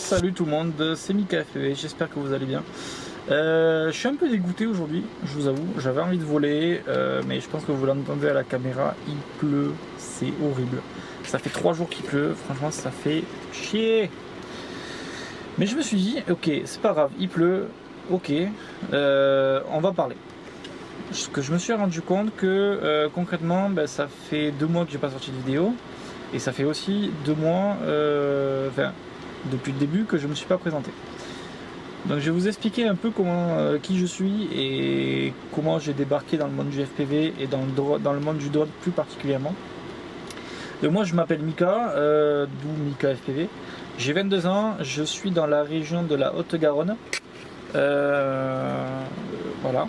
Salut tout le monde, c'est Mika FPV, j'espère que vous allez bien. Je suis un peu dégoûté aujourd'hui, je vous avoue, j'avais envie de voler, mais je pense que vous l'entendez à la caméra, il pleut, c'est horrible. Ça fait 3 jours qu'il pleut, franchement ça fait chier. Mais je me suis dit, ok, c'est pas grave, il pleut, ok, on va parler. Ce que je me suis rendu compte que concrètement, ça fait 2 mois que j'ai pas sorti de vidéo, et ça fait aussi 2 mois, depuis le début que je ne me suis pas présenté. Donc je vais vous expliquer un peu qui je suis et comment j'ai débarqué dans le monde du FPV et dans le monde du drone plus particulièrement. Donc moi je m'appelle Mika, d'où Mika FPV. J'ai 22 ans, je suis dans la région de la Haute-Garonne. Voilà.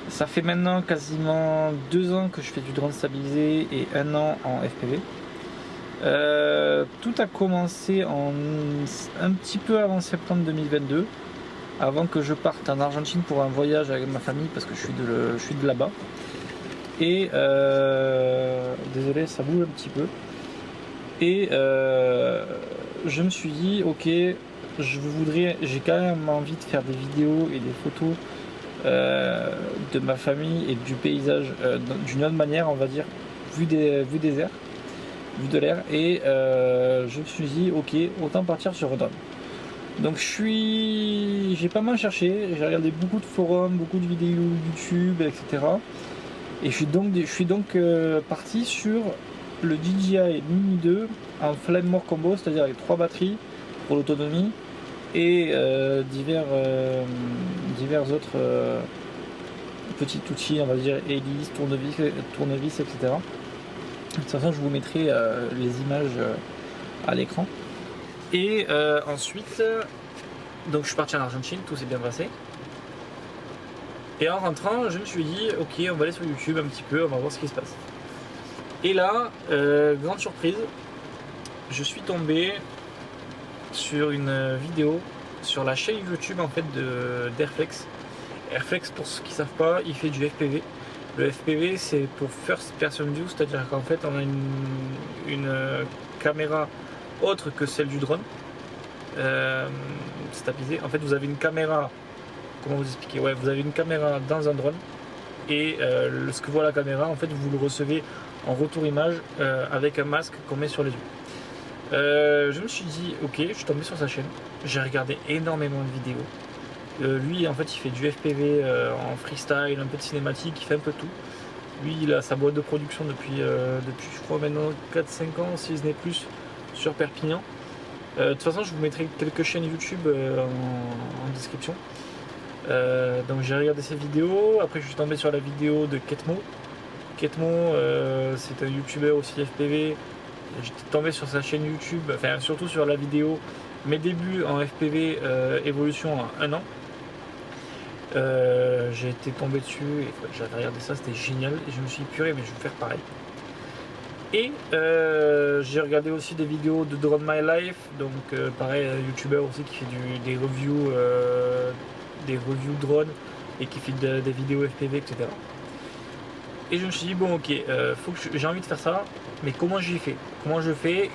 Ça fait maintenant quasiment 2 ans que je fais du drone stabilisé et 1 an en FPV. Tout a commencé un petit peu avant septembre 2022, avant que je parte en Argentine pour un voyage avec ma famille parce que je suis de là-bas. Et désolé, ça bouge un petit peu. Et je me suis dit, ok, j'ai quand même envie de faire des vidéos et des photos de ma famille et du paysage d'une autre manière, on va dire, vu des airs. Vu de l'air, et je me suis dit ok, autant partir sur un drone. Donc j'ai pas mal cherché, j'ai regardé beaucoup de forums, beaucoup de vidéos YouTube, etc. Et je suis donc parti sur le DJI Mini 2 en Flame More Combo, c'est-à-dire avec 3 batteries pour l'autonomie et divers autres petits outils, on va dire hélice, tournevis, etc. De toute façon, je vous mettrai les images à l'écran. Et ensuite, donc je suis parti en Argentine, tout s'est bien passé. Et en rentrant, je me suis dit, ok, on va aller sur YouTube un petit peu, on va voir ce qui se passe. Et là, grande surprise, je suis tombé sur une vidéo sur la chaîne YouTube en fait d'Airflex. Airflex, pour ceux qui ne savent pas, il fait du FPV. Le FPV c'est pour First Person View, c'est-à-dire qu'en fait on a une caméra autre que celle du drone stabilisé. En fait vous avez une caméra, comment vous expliquer, ouais, vous avez une caméra dans un drone et ce que voit la caméra en fait vous le recevez en retour image avec un masque qu'on met sur les yeux. Je me suis dit ok, je suis tombé sur sa chaîne, j'ai regardé énormément de vidéos. Lui en fait il fait du FPV en freestyle, un peu de cinématique, il fait un peu tout. Lui il a sa boîte de production depuis je crois maintenant 4-5 ans si ce n'est plus sur Perpignan. De toute façon je vous mettrai quelques chaînes YouTube en description. Donc j'ai regardé ses vidéos, après je suis tombé sur la vidéo de Ketmo. Ketmo c'est un youtubeur aussi FPV. J'étais tombé sur sa chaîne YouTube, enfin surtout sur la vidéo mes débuts en FPV évolution en 1 an. J'ai été tombé dessus et j'avais regardé ça, c'était génial et je me suis dit purée mais je vais faire pareil. Et j'ai regardé aussi des vidéos de Drone My Life, donc pareil un youtubeur aussi qui fait des reviews drone et qui fait des vidéos FPV, etc. Et je me suis dit bon ok, j'ai envie de faire ça, mais comment j'y fais, comment j'y fais,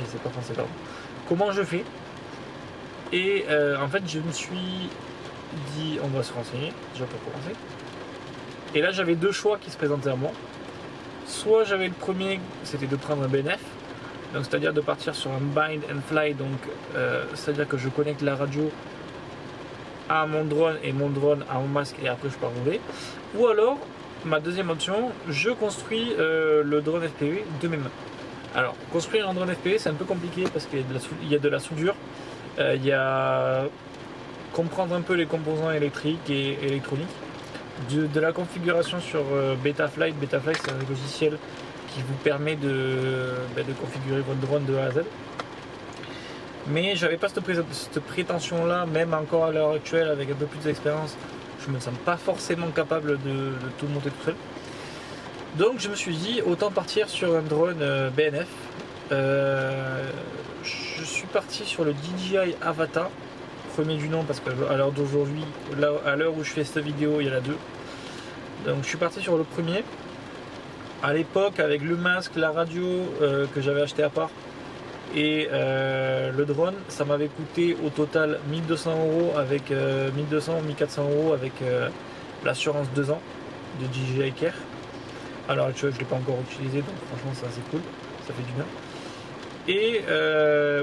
c'est pas français pardon. Comment je fais. Et en fait je me suis dit on va se renseigner déjà pour commencer. Et là j'avais 2 choix qui se présentaient à moi. Soit j'avais le premier, c'était de prendre un BNF, donc c'est-à-dire de partir sur un bind and fly, donc c'est-à-dire que je connecte la radio à mon drone et mon drone à mon masque et après je pars rouler. Ou alors ma deuxième option, je construis le drone FPV de mes mains. Alors construire un drone FPV c'est un peu compliqué parce qu'il y a de la soudure, il y a comprendre un peu les composants électriques et électroniques, de la configuration sur Betaflight. Betaflight c'est un logiciel qui vous permet de configurer votre drone de A à Z. Mais j'avais pas cette prétention là, même encore à l'heure actuelle avec un peu plus d'expérience, je me sens pas forcément capable de tout monter tout seul. Donc je me suis dit autant partir sur un drone BNF. Je suis parti sur le DJI Avata, premier du nom parce qu'à l'heure d'aujourd'hui, à l'heure où je fais cette vidéo, il y en a 2. Donc je suis parti sur le premier. À l'époque avec le masque, la radio que j'avais acheté à part, Et le drone, ça m'avait coûté au total 1200 euros avec 1200 1400 euros avec l'assurance 2 ans de DJI Care. Alors je ne l'ai pas encore utilisé, donc franchement c'est assez cool, ça fait du bien. Et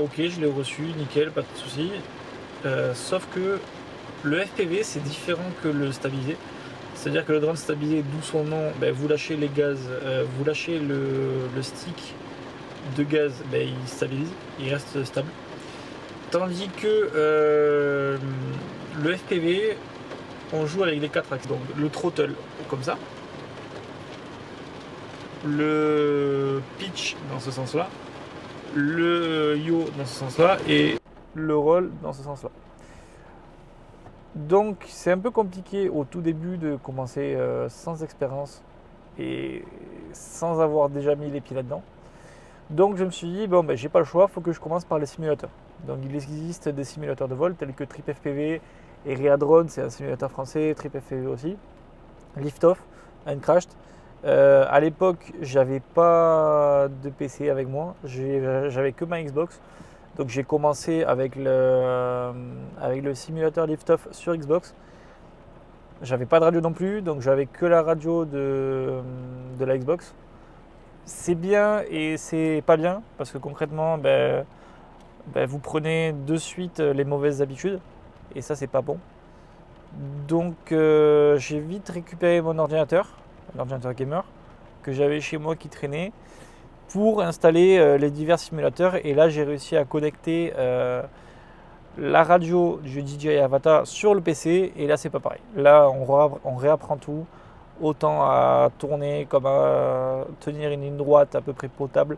ok, je l'ai reçu, nickel, pas de soucis. Sauf que le FPV c'est différent que le stabilisé. C'est-à-dire que le drone stabilisé, d'où son nom, vous lâchez les gaz, vous lâchez le stick de gaz, il stabilise, il reste stable. Tandis que le FPV, on joue avec les 4 axes. Donc le throttle comme ça, le pitch dans ce sens-là, le yaw dans ce sens-là et le roll dans ce sens-là. Donc c'est un peu compliqué au tout début de commencer sans expérience et sans avoir déjà mis les pieds là-dedans. Donc je me suis dit, j'ai pas le choix, il faut que je commence par les simulateurs. Donc il existe des simulateurs de vol tels que TripFPV et Readrone, c'est un simulateur français, TripFPV aussi, Liftoff, Uncrashed. À l'époque, j'avais pas de PC avec moi, j'avais que ma Xbox. Donc j'ai commencé avec le simulateur Liftoff sur Xbox. J'avais pas de radio non plus, donc j'avais que la radio de la Xbox. C'est bien et c'est pas bien parce que concrètement, vous prenez de suite les mauvaises habitudes et ça c'est pas bon. Donc j'ai vite récupéré mon ordinateur gamer que j'avais chez moi qui traînait pour installer les divers simulateurs et là j'ai réussi à connecter la radio du DJI Avata sur le PC et là c'est pas pareil. Là on réapprend tout. Autant à tourner comme à tenir une ligne droite à peu près potable.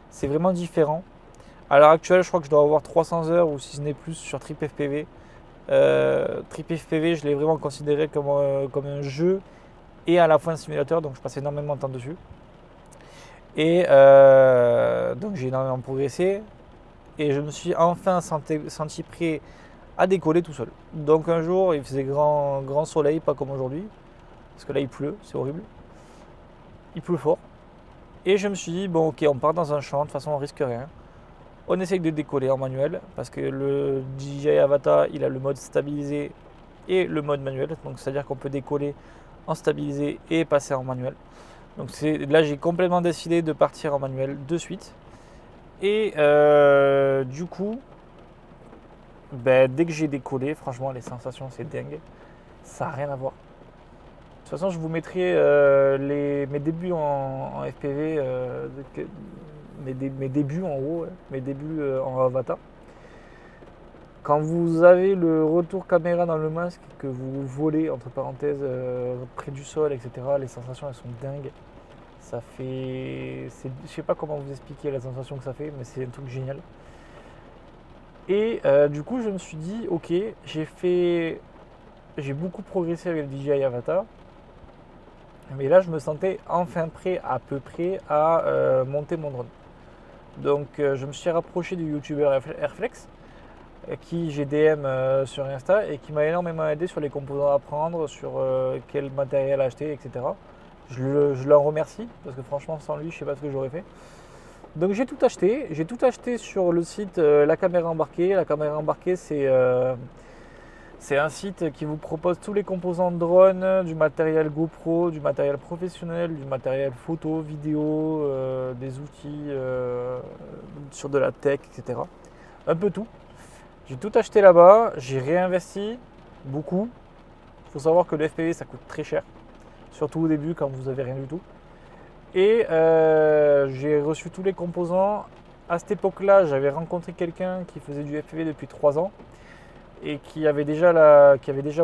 C'est vraiment différent. À l'heure actuelle, je crois que je dois avoir 300 heures ou si ce n'est plus sur TripFPV. TripFPV, je l'ai vraiment considéré comme un jeu et à la fois un simulateur, donc je passe énormément de temps dessus. Et donc j'ai énormément progressé et je me suis enfin senti prêt à décoller tout seul. Donc un jour, il faisait grand soleil, pas comme aujourd'hui. Parce que là il pleut, c'est horrible. Il pleut fort. Et je me suis dit, ok, on part dans un champ, de toute façon on risque rien. On essaye de décoller en manuel, parce que le DJI Avata, il a le mode stabilisé et le mode manuel. Donc c'est-à-dire qu'on peut décoller en stabilisé et passer en manuel. Donc là j'ai complètement décidé de partir en manuel de suite. Et du coup, dès que j'ai décollé, franchement les sensations c'est dingue. Ça n'a rien à voir. De toute façon, je vous mettrai mes débuts en FPV, mes débuts en haut, mes débuts en Avata. Quand vous avez le retour caméra dans le masque, que vous volez entre parenthèses près du sol, etc., les sensations elles sont dingues. Ça fait, je sais pas comment vous expliquer la sensation que ça fait, mais c'est un truc génial. Et du coup, je me suis dit, ok, j'ai beaucoup progressé avec le DJI Avata. Mais là, je me sentais enfin prêt à peu près à monter mon drone. Donc, je me suis rapproché du youtubeur Airflex, qui j'ai DM sur Insta et qui m'a énormément aidé sur les composants à prendre, sur quel matériel acheter, etc. Je l'en remercie parce que franchement, sans lui, je ne sais pas ce que j'aurais fait. Donc, j'ai tout acheté. J'ai tout acheté sur le site La Caméra Embarquée. La Caméra Embarquée, c'est un site qui vous propose tous les composants de drone, du matériel GoPro, du matériel professionnel, du matériel photo, vidéo, des outils sur de la tech, etc. Un peu tout. J'ai tout acheté là-bas, j'ai réinvesti beaucoup. Il faut savoir que le FPV ça coûte très cher, surtout au début quand vous n'avez rien du tout. Et j'ai reçu tous les composants. À cette époque-là, j'avais rencontré quelqu'un qui faisait du FPV depuis 3 ans. Et qui avait déjà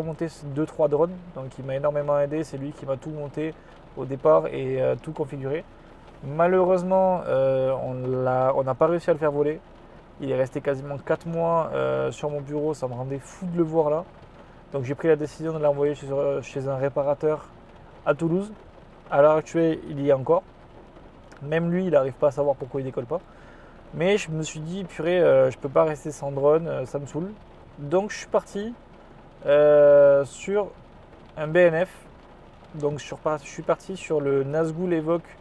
monté 2-3 drones, donc il m'a énormément aidé, c'est lui qui m'a tout monté au départ et tout configuré. Malheureusement, on n'a pas réussi à le faire voler. Il est resté quasiment 4 mois sur mon bureau, ça me rendait fou de le voir là. Donc j'ai pris la décision de l'envoyer chez un réparateur à Toulouse. À l'heure actuelle, il y est encore. Même lui, il n'arrive pas à savoir pourquoi il décolle pas. Mais je me suis dit, purée, je peux pas rester sans drone, ça me saoule. Donc je suis parti sur un BNF. Donc je suis parti sur le Nazgul Evoque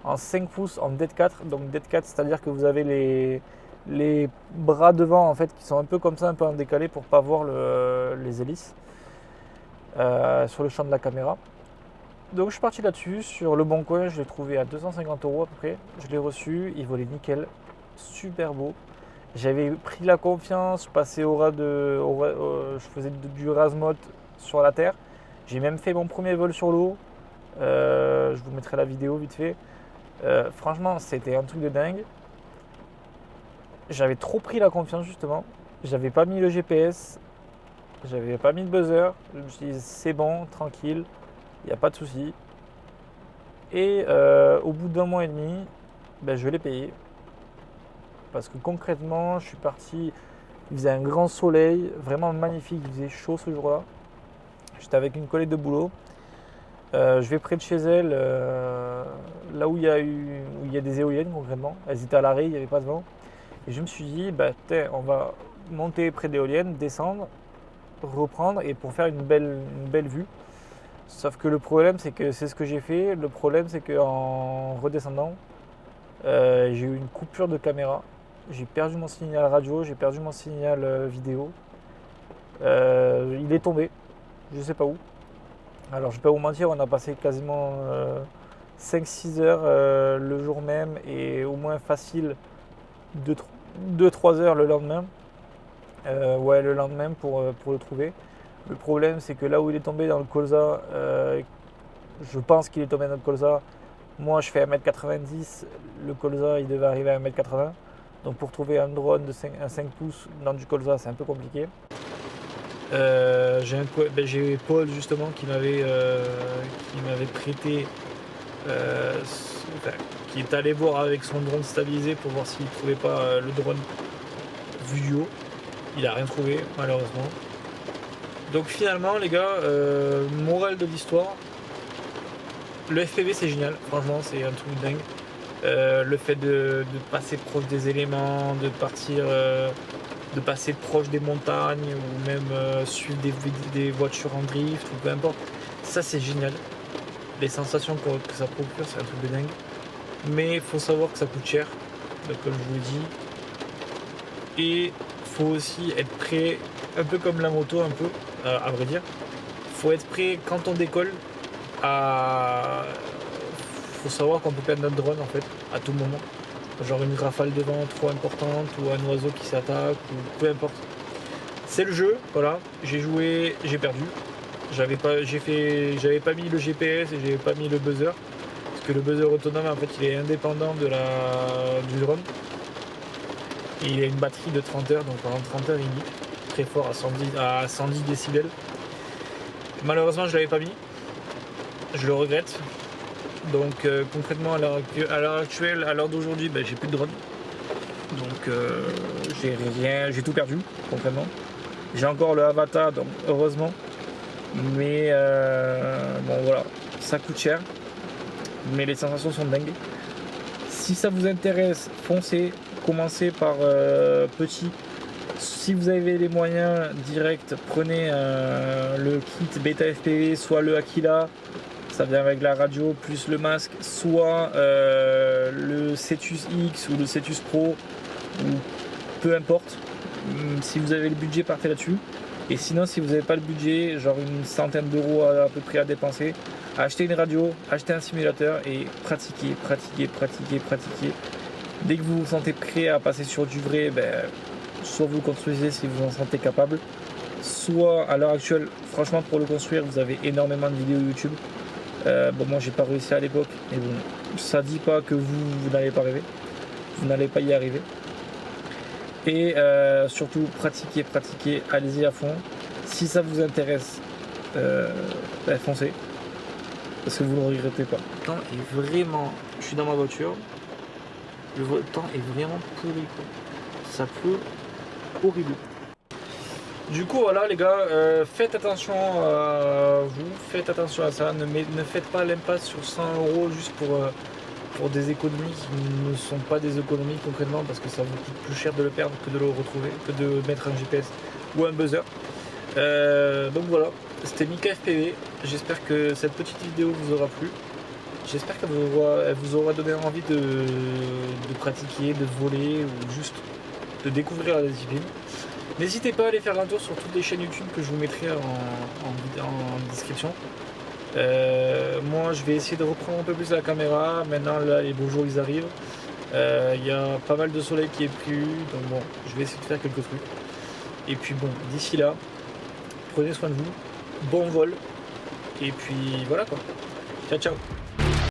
en 5 pouces en DED 4. Donc DED 4, c'est-à-dire que vous avez les bras devant en fait qui sont un peu comme ça, un peu en décalé pour pas voir les hélices sur le champ de la caméra. Donc je suis parti là-dessus, sur le bon coin, je l'ai trouvé à 250 € à peu près. Je l'ai reçu, il volait nickel, super beau. J'avais pris la confiance, je passais je faisais du Razmot sur la terre. J'ai même fait mon premier vol sur l'eau. Je vous mettrai la vidéo vite fait. Franchement, c'était un truc de dingue. J'avais trop pris la confiance justement. J'avais pas mis le GPS, j'avais pas mis de buzzer. Je me suis dit c'est bon, tranquille, il n'y a pas de souci. Et au bout d'un mois et demi, je l'ai payé. Parce que concrètement, je suis parti, il faisait un grand soleil, vraiment magnifique, il faisait chaud ce jour-là. J'étais avec une collègue de boulot. Je vais près de chez elle, là où il y a des éoliennes concrètement. Elles étaient à l'arrêt, il n'y avait pas de vent. Et je me suis dit, on va monter près de l'éolienne, descendre, reprendre et pour faire une belle vue. Sauf que le problème, c'est que c'est ce que j'ai fait. Le problème, c'est qu'en redescendant, j'ai eu une coupure de caméra. J'ai perdu mon signal radio, j'ai perdu mon signal vidéo. Il est tombé, je sais pas où. Alors je vais pas vous mentir, on a passé quasiment 5-6 heures le jour même et au moins facile 2-3 heures le lendemain. Le lendemain pour le trouver. Le problème c'est que là où il est tombé dans le colza, je pense qu'il est tombé dans le colza. Moi je fais 1m90, le colza il devait arriver à 1m80. Donc pour trouver un drone de 5 pouces dans du colza c'est un peu compliqué. J'ai Paul justement qui m'avait prêté, qui est allé voir avec son drone stabilisé pour voir s'il ne trouvait pas le drone vu du haut. Il n'a rien trouvé malheureusement. Donc finalement les gars, morale de l'histoire, le FPV c'est génial, franchement c'est un truc de dingue. Le fait de passer proche des éléments, de passer proche des montagnes ou même suivre des voitures en drift ou peu importe, ça c'est génial. Les sensations que ça procure, c'est un truc de dingue. Mais il faut savoir que ça coûte cher, comme je vous le dis. Et il faut aussi être prêt, un peu comme la moto, un peu, à vrai dire. Il faut être prêt quand on décolle faut savoir qu'on peut perdre notre drone en fait, à tout moment. Genre une rafale de vent trop importante ou un oiseau qui s'attaque ou peu importe. C'est le jeu, voilà, j'ai joué, j'ai perdu. J'avais pas mis le GPS et j'avais pas mis le buzzer. Parce que le buzzer autonome en fait il est indépendant du drone. Et il a une batterie de 30 heures, donc pendant 30 heures il bip très fort à 110 décibels. Malheureusement je l'avais pas mis. Je le regrette. Donc concrètement à l'heure actuelle, à l'heure d'aujourd'hui, j'ai plus de drone. Donc j'ai tout perdu concrètement. J'ai encore le Avata, donc heureusement. Mais bon voilà, ça coûte cher. Mais les sensations sont dingues. Si ça vous intéresse, foncez, commencez par petit. Si vous avez les moyens directs, prenez le kit Beta FPV, soit le Aquila. Ça vient avec la radio plus le masque, soit le Cetus X ou le Cetus Pro, ou peu importe. Si vous avez le budget, partez là-dessus. Et sinon, si vous n'avez pas le budget, genre une centaine d'euros à peu près à dépenser, achetez une radio, achetez un simulateur et pratiquez. Dès que vous vous sentez prêt à passer sur du vrai, soit vous construisez si vous en sentez capable, soit à l'heure actuelle, franchement pour le construire, vous avez énormément de vidéos YouTube. Moi j'ai pas réussi à l'époque, mais bon, ça dit pas que vous n'allez pas rêver, vous n'allez pas y arriver. Et surtout pratiquez, allez-y à fond. Si ça vous intéresse, foncez, parce que vous ne regrettez pas. Le temps est vraiment, je suis dans ma voiture, le temps est vraiment pourri quoi. Ça pleut horrible. Du coup voilà les gars, faites attention à vous, faites attention à ça, ne faites pas l'impasse sur 100 € juste pour des économies qui ne sont pas des économies concrètement parce que ça vous coûte plus cher de le perdre que de le retrouver, que de mettre un GPS ou un buzzer. Donc voilà, c'était Mika FPV, j'espère que cette petite vidéo vous aura plu, j'espère qu'elle vous aura donné envie de pratiquer, de voler ou juste de découvrir la discipline. N'hésitez pas à aller faire un tour sur toutes les chaînes YouTube que je vous mettrai en description. Moi je vais essayer de reprendre un peu plus la caméra. Maintenant là les beaux jours ils arrivent. Il y a pas mal de soleil qui est prévu. Donc bon, je vais essayer de faire quelques trucs. Et puis bon, d'ici là, prenez soin de vous. Bon vol. Et puis voilà quoi. Ciao ciao.